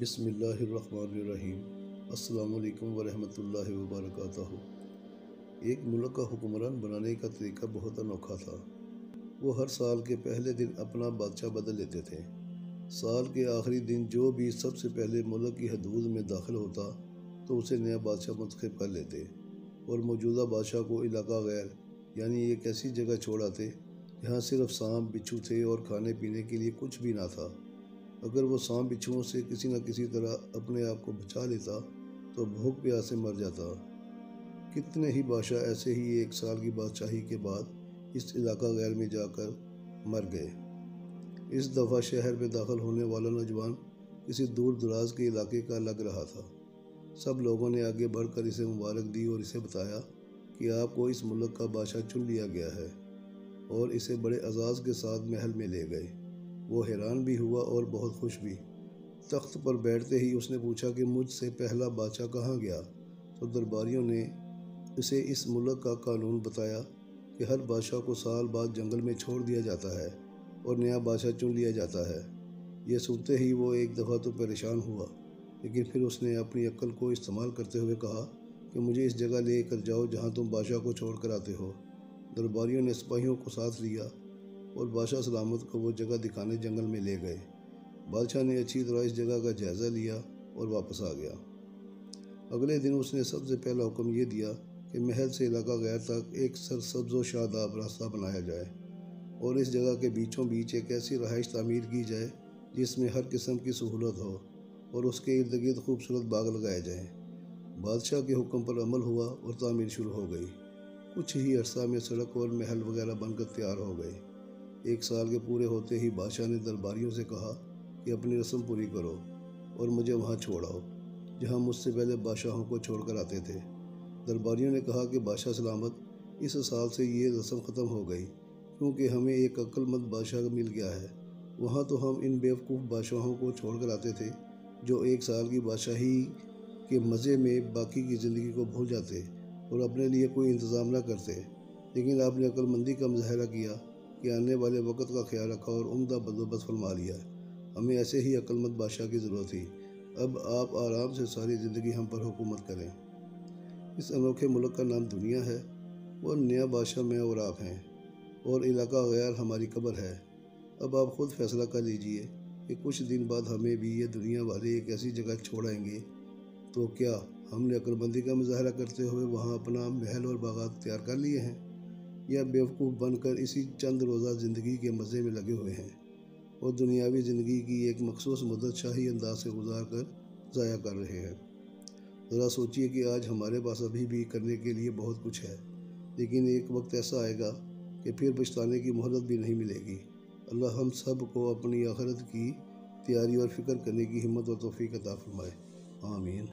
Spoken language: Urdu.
بسم اللہ الرحمن الرحیم۔ السلام علیکم ورحمۃ اللہ وبرکاتہ۔ ایک ملک کا حکمران بنانے کا طریقہ بہت انوکھا تھا۔ وہ ہر سال کے پہلے دن اپنا بادشاہ بدل لیتے تھے۔ سال کے آخری دن جو بھی سب سے پہلے ملک کی حدود میں داخل ہوتا تو اسے نیا بادشاہ منتخب کر لیتے اور موجودہ بادشاہ کو علاقہ غیر یعنی ایک ایسی جگہ چھوڑ آتے جہاں صرف سانپ بچھو تھے اور کھانے پینے کے لیے کچھ بھی نہ تھا۔ اگر وہ سانپ بچھوؤں سے کسی نہ کسی طرح اپنے آپ کو بچا لیتا تو بھوک پیاس سے مر جاتا۔ کتنے ہی بادشاہ ایسے ہی ایک سال کی بادشاہی کے بعد اس علاقہ غیر میں جا کر مر گئے۔ اس دفعہ شہر میں داخل ہونے والا نوجوان کسی دور دراز کے علاقے کا لگ رہا تھا۔ سب لوگوں نے آگے بڑھ کر اسے مبارک دی اور اسے بتایا کہ آپ کو اس ملک کا بادشاہ چن لیا گیا ہے، اور اسے بڑے اعزاز کے ساتھ محل میں لے گئے۔ وہ حیران بھی ہوا اور بہت خوش بھی۔ تخت پر بیٹھتے ہی اس نے پوچھا کہ مجھ سے پہلا بادشاہ کہاں گیا؟ تو درباریوں نے اسے اس ملک کا قانون بتایا کہ ہر بادشاہ کو سال بعد جنگل میں چھوڑ دیا جاتا ہے اور نیا بادشاہ چن لیا جاتا ہے۔ یہ سنتے ہی وہ ایک دفعہ تو پریشان ہوا، لیکن پھر اس نے اپنی عقل کو استعمال کرتے ہوئے کہا کہ مجھے اس جگہ لے کر جاؤ جہاں تم بادشاہ کو چھوڑ کر آتے ہو۔ درباریوں نے سپاہیوں کو ساتھ لیا اور بادشاہ سلامت کو وہ جگہ دکھانے جنگل میں لے گئے۔ بادشاہ نے اچھی طرح اس جگہ کا جائزہ لیا اور واپس آ گیا۔ اگلے دن اس نے سب سے پہلا حکم یہ دیا کہ محل سے علاقہ غیر تک ایک سرسبز و شاداب راستہ بنایا جائے اور اس جگہ کے بیچوں بیچ ایک ایسی رہائش تعمیر کی جائے جس میں ہر قسم کی سہولت ہو اور اس کے ارد گرد خوبصورت باغ لگائے جائیں۔ بادشاہ کے حکم پر عمل ہوا اور تعمیر شروع ہو گئی۔ کچھ ہی عرصہ میں سڑک اور محل وغیرہ بن کر تیار ہو گئے۔ ایک سال کے پورے ہوتے ہی بادشاہ نے درباریوں سے کہا کہ اپنی رسم پوری کرو اور مجھے وہاں چھوڑ آؤ جہاں مجھ سے پہلے بادشاہوں کو چھوڑ کر آتے تھے۔ درباریوں نے کہا کہ بادشاہ سلامت، اس سال سے یہ رسم ختم ہو گئی کیونکہ ہمیں ایک عقل مند بادشاہ مل گیا ہے۔ وہاں تو ہم ان بیوقوف بادشاہوں کو چھوڑ کر آتے تھے جو ایک سال کی بادشاہی کے مزے میں باقی کی زندگی کو بھول جاتے اور اپنے لیے کوئی انتظام نہ کرتے، لیکن آپ نے عقل مندی کا مظاہرہ کیا کہ آنے والے وقت کا خیال رکھا اور عمدہ بندوبست فرما لیا۔ ہمیں ایسے ہی عقل مند بادشاہ کی ضرورت تھی۔ اب آپ آرام سے ساری زندگی ہم پر حکومت کریں۔ اس انوکھے ملک کا نام دنیا ہے اور نیا بادشاہ میں اور آپ ہیں اور علاقہ غیر ہماری قبر ہے۔ اب آپ خود فیصلہ کر لیجئے کہ کچھ دن بعد ہمیں بھی یہ دنیا والے ایک ایسی جگہ چھوڑ آئیں گے تو کیا ہم نے عقل مندی کا مظاہرہ کرتے ہوئے وہاں اپنا محل اور باغات تیار کر لیے ہیں، یا بیوقوف بن کر اسی چند روزہ زندگی کے مزے میں لگے ہوئے ہیں اور دنیاوی زندگی کی ایک مخصوص مدت شاہی انداز سے گزار کر ضائع کر رہے ہیں؟ ذرا سوچئے کہ آج ہمارے پاس ابھی بھی کرنے کے لیے بہت کچھ ہے، لیکن ایک وقت ایسا آئے گا کہ پھر پچھتانے کی مہلت بھی نہیں ملے گی۔ اللہ ہم سب کو اپنی آخرت کی تیاری اور فکر کرنے کی ہمت اور توفیق عطا فرمائے۔ آمین۔